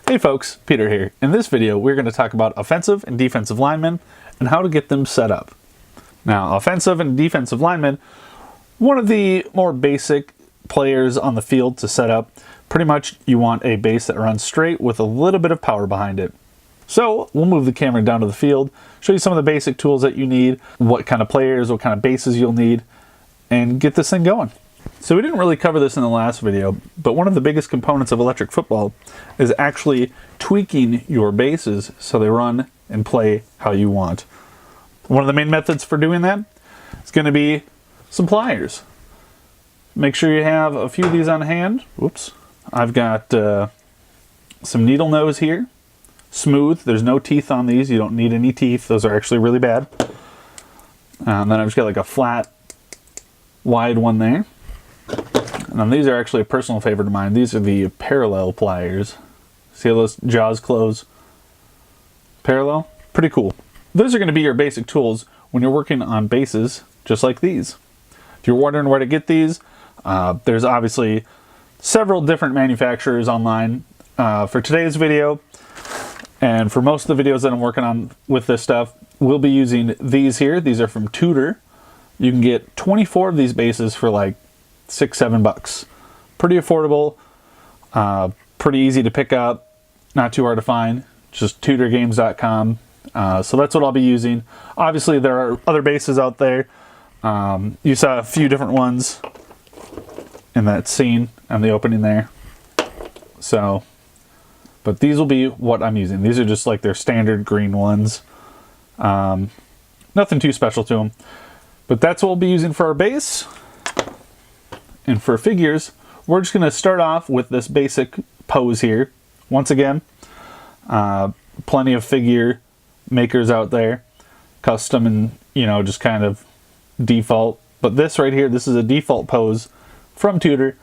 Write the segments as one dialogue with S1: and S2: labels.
S1: Hey folks, Peter here. In this video, we're going to talk about offensive and defensive linemen and how to get them set up. Now, offensive and defensive linemen, one of the more basic players on the field to set up. Pretty much you want a base that runs straight with a little bit of power behind it. So we'll move the camera down to the field, show you some of the basic tools that you need, what kind of players, what kind of bases you'll need, and get this thing going. So we didn't really cover this in the last video, but one of the biggest components of electric football is actually tweaking your bases so they run and play how you want. One of the main methods for doing that is going to be some pliers. Make sure you have a few of these on hand. Whoops. I've got some needle nose here. Smooth. There's no teeth on these. You don't need any teeth. Those are actually really bad. And then I've just got like a flat, wide one there. And then these are actually a personal favorite of mine. These are the parallel pliers. See how those jaws close? Parallel? Pretty cool. Those are going to be your basic tools when you're working on bases just like these. If you're wondering where to get these, there's obviously several different manufacturers online. For today's video, and for most of the videos that I'm working on with this stuff, we'll be using these here. These are from Tudor. You can get 24 of these bases for like $6-7. Pretty affordable, pretty easy to pick up, not too hard to find. Just TudorGames.com. So that's what I'll be using. Obviously there are other bases out there. You saw a few different ones in that scene and the opening there. So, but these will be what I'm using. These are just like their standard green ones. Nothing too special to them. But that's what we'll be using for our base. And for figures, we're just going to start off with this basic pose here. Once again, plenty of figure makers out there. Custom and, you know, just kind of default. But this right here, this is a default pose from Tudor.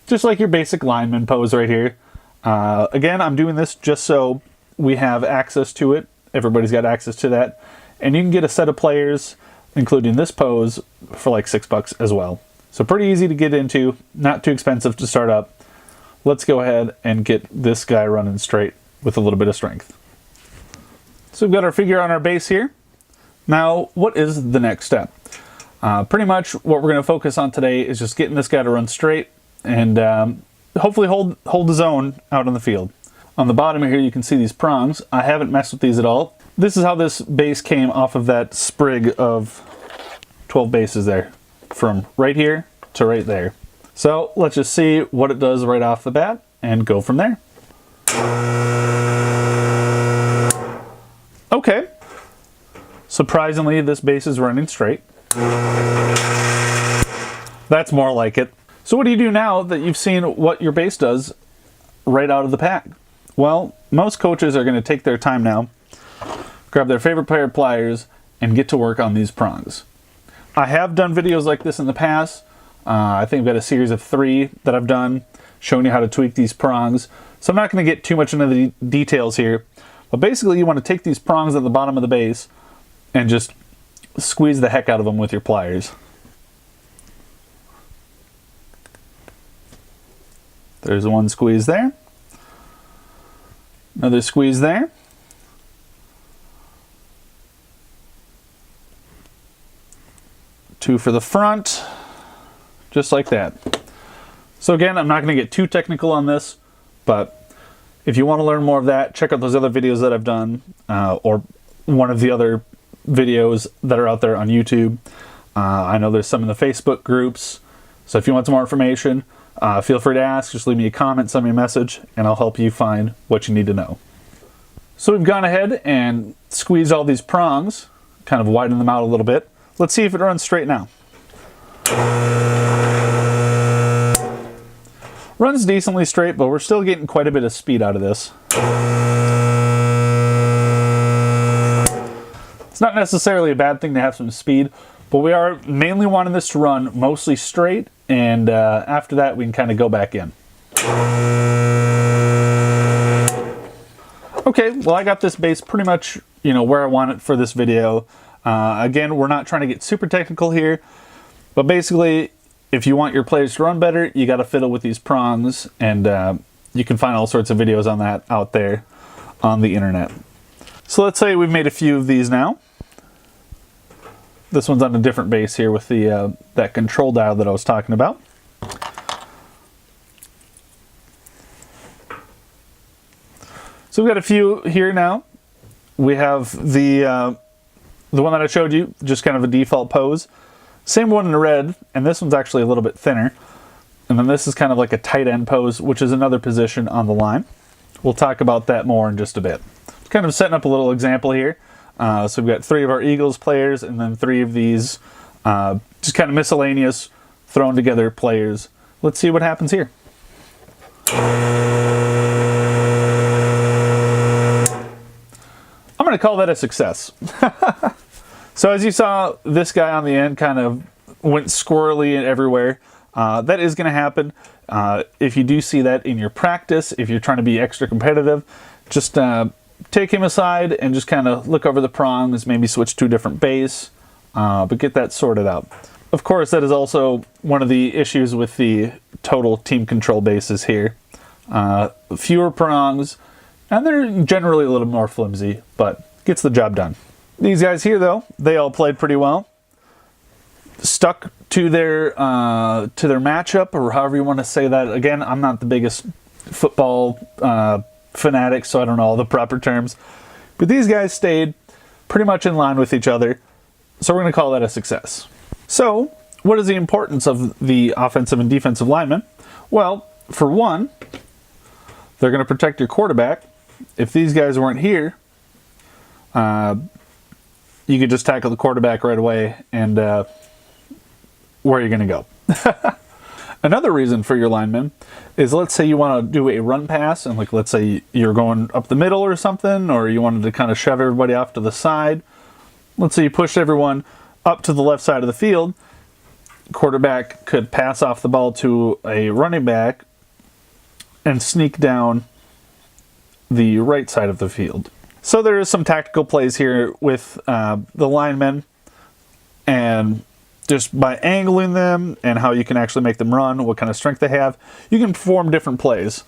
S1: Just like your basic lineman pose right here. Again, I'm doing this just so we have access to it. Everybody's got access to that. And you can get a set of players, including this pose, for like $6 as well. So pretty easy to get into, not too expensive to start up. Let's go ahead and get this guy running straight with a little bit of strength. So we've got our figure on our base here. Now, what is the next step? Pretty much what we're going to focus on today is just getting this guy to run straight and hopefully hold his own out on the field. On the bottom here you can see these prongs. I haven't messed with these at all. This is how this base came off of that sprig of 12 bases there. From right here to right there. So let's just see what it does right off the bat and go from there. Okay. Surprisingly, this base is running straight. That's more like it. So what do you do now that you've seen what your base does right out of the pack? Well, most coaches are going to take their time now, grab their favorite pair of pliers, and get to work on these prongs. I have done videos like this in the past. I think I've got a series of 3 that I've done showing you how to tweak these prongs. So I'm not going to get too much into the details here. But basically you want to take these prongs at the bottom of the base and just squeeze the heck out of them with your pliers. There's one squeeze there. Another squeeze there. Two for the front, just like that. So again, I'm not going to get too technical on this, but if you want to learn more of that, check out those other videos that I've done, or one of the other videos that are out there on YouTube. I know there's some in the Facebook groups, so if you want some more information, feel free to ask. Just leave me a comment, send me a message, and I'll help you find what you need to know. So we've gone ahead and squeezed all these prongs, kind of widen them out a little bit. Let's see if it runs straight now. Runs decently straight, but we're still getting quite a bit of speed out of this. It's not necessarily a bad thing to have some speed, but we are mainly wanting this to run mostly straight, and after that we can kind of go back in. Okay, well I got this base pretty much, you know, where I want it for this video. Again, we're not trying to get super technical here, but basically if you want your players to run better, you got to fiddle with these prongs and You can find all sorts of videos on that out there on the internet. So let's say we've made a few of these now. This one's on a different base here with the that control dial that I was talking about. So we've got a few here now. We have the one that I showed you, just kind of a default pose. Same one in red, and this one's actually a little bit thinner. And then this is kind of like a tight end pose, which is another position on the line. We'll talk about that more in just a bit. Kind of setting up a little example here. So we've got 3 of our Eagles players and then 3 of these just kind of miscellaneous thrown together players. Let's see what happens here. I'm going to call that a success. So as you saw, this guy on the end kind of went squirrely everywhere. That is going to happen. If you do see that in your practice, if you're trying to be extra competitive, just take him aside and just kind of look over the prongs, maybe switch to a different base, but get that sorted out. Of course, that is also one of the issues with the total team control bases here. Fewer prongs, and they're generally a little more flimsy, but gets the job done. These guys here, though, they all played pretty well. Stuck to their matchup, or however you want to say that. Again, I'm not the biggest football fanatic, so I don't know all the proper terms. But these guys stayed pretty much in line with each other, so we're going to call that a success. So, what is the importance of the offensive and defensive linemen? Well, for one, they're going to protect your quarterback. If these guys weren't here, you could just tackle the quarterback right away, and where are you going to go? Another reason for your linemen is, let's say you want to do a run pass, and like let's say you're going up the middle or something, or you wanted to kind of shove everybody off to the side. Let's say you pushed everyone up to the left side of the field. Quarterback could pass off the ball to a running back and sneak down the right side of the field. So there is some tactical plays here with the linemen, and just by angling them and how you can actually make them run, what kind of strength they have, you can perform different plays.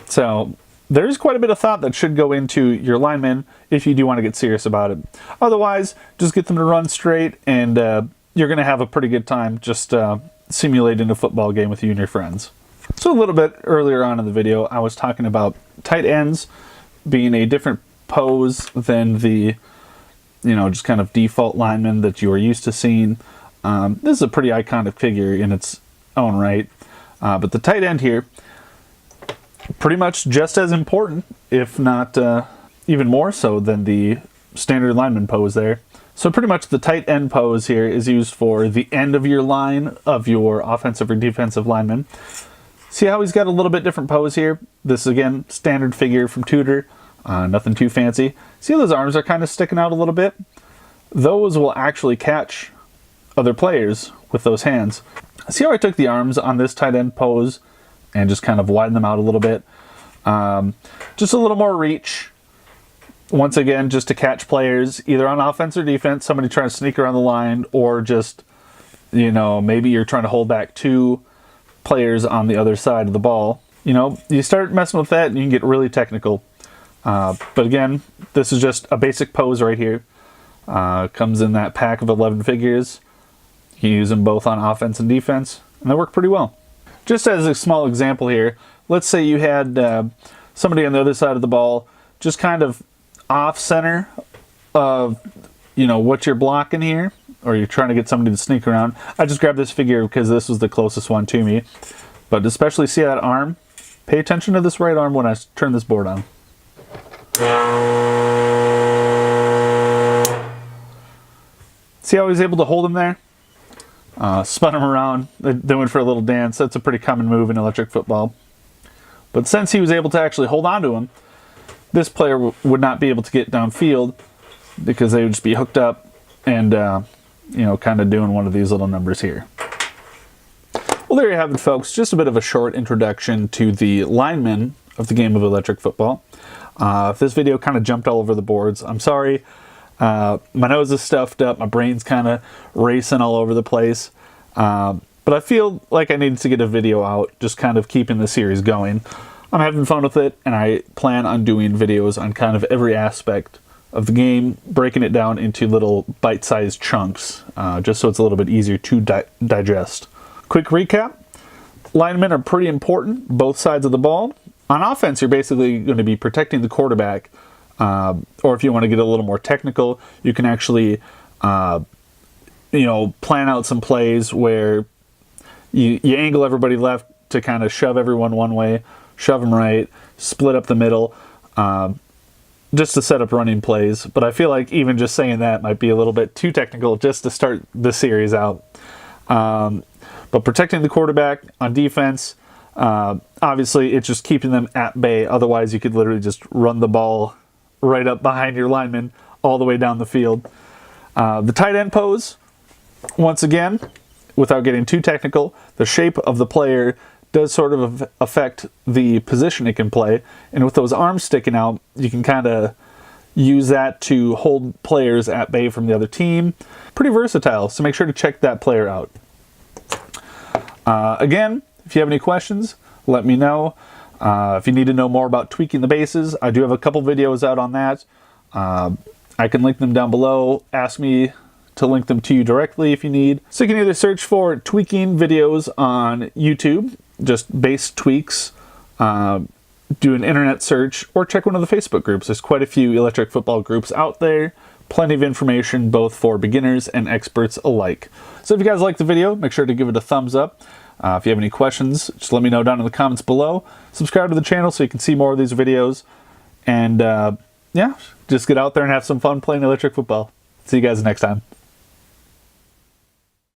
S1: So there's quite a bit of thought that should go into your linemen if you do want to get serious about it. Otherwise, just get them to run straight, and you're going to have a pretty good time just simulating a football game with you and your friends. So a little bit earlier on in the video, I was talking about tight ends being a different pose than the, just kind of default lineman that you are used to seeing. This is a pretty iconic figure in its own right, but the tight end here, pretty much just as important, if not even more so than the standard lineman pose there. So pretty much the tight end pose here is used for the end of your line of your offensive or defensive lineman. See how he's got a little bit different pose here? This is, again, standard figure from Tudor, nothing too fancy. See how those arms are kind of sticking out a little bit? Those will actually catch other players with those hands. See how I took the arms on this tight end pose and just kind of widened them out a little bit? Just a little more reach. Once again, just to catch players, either on offense or defense, somebody trying to sneak around the line, or just, maybe you're trying to hold back 2 players on the other side of the ball. You start messing with that and you can get really technical. But again, this is just a basic pose right here. Comes in that pack of 11 figures. You can use them both on offense and defense, and they work pretty well. Just as a small example here, let's say you had somebody on the other side of the ball just kind of off center of, what you're blocking here, or you're trying to get somebody to sneak around. I just grabbed this figure because this was the closest one to me. But especially see that arm? Pay attention to this right arm when I turn this board on. See how he's able to hold him there? Spun him around. They went for a little dance. That's a pretty common move in electric football. But since he was able to actually hold on to him, this player would not be able to get downfield because they would just be hooked up and, kind of doing one of these little numbers here. Well, there you have it, folks. Just a bit of a short introduction to the linemen of the game of electric football. If this video kind of jumped all over the boards, I'm sorry. My nose is stuffed up. My brain's kind of racing all over the place. But I feel like I needed to get a video out, just kind of keeping the series going. I'm having fun with it, and I plan on doing videos on kind of every aspect of the game, breaking it down into little bite-sized chunks, just so it's a little bit easier to digest. Quick recap. Linemen are pretty important, both sides of the ball. On offense, you're basically going to be protecting the quarterback, or if you want to get a little more technical, you can actually, plan out some plays where you angle everybody left to kind of shove everyone one way, shove them right, split up the middle, just to set up running plays. But I feel like even just saying that might be a little bit too technical just to start the series out. But protecting the quarterback on defense, obviously it's just keeping them at bay. Otherwise you could literally just run the ball right up behind your lineman all the way down the field. The tight end pose, once again, without getting too technical, the shape of the player does sort of affect the position it can play. And with those arms sticking out, you can kind of use that to hold players at bay from the other team. Pretty versatile, so make sure to check that player out. Again, if you have any questions, let me know. If you need to know more about tweaking the bases, I do have a couple videos out on that. I can link them down below. Ask me to link them to you directly if you need. So you can either search for tweaking videos on YouTube, just base tweaks, do an internet search, or check one of the Facebook groups. There's quite a few electric football groups out there. Plenty of information both for beginners and experts alike. So if you guys liked the video, make sure to give it a thumbs up. If you have any questions, just let me know down in the comments below. Subscribe to the channel so you can see more of these videos. And yeah, just get out there and have some fun playing electric football. See you guys next time.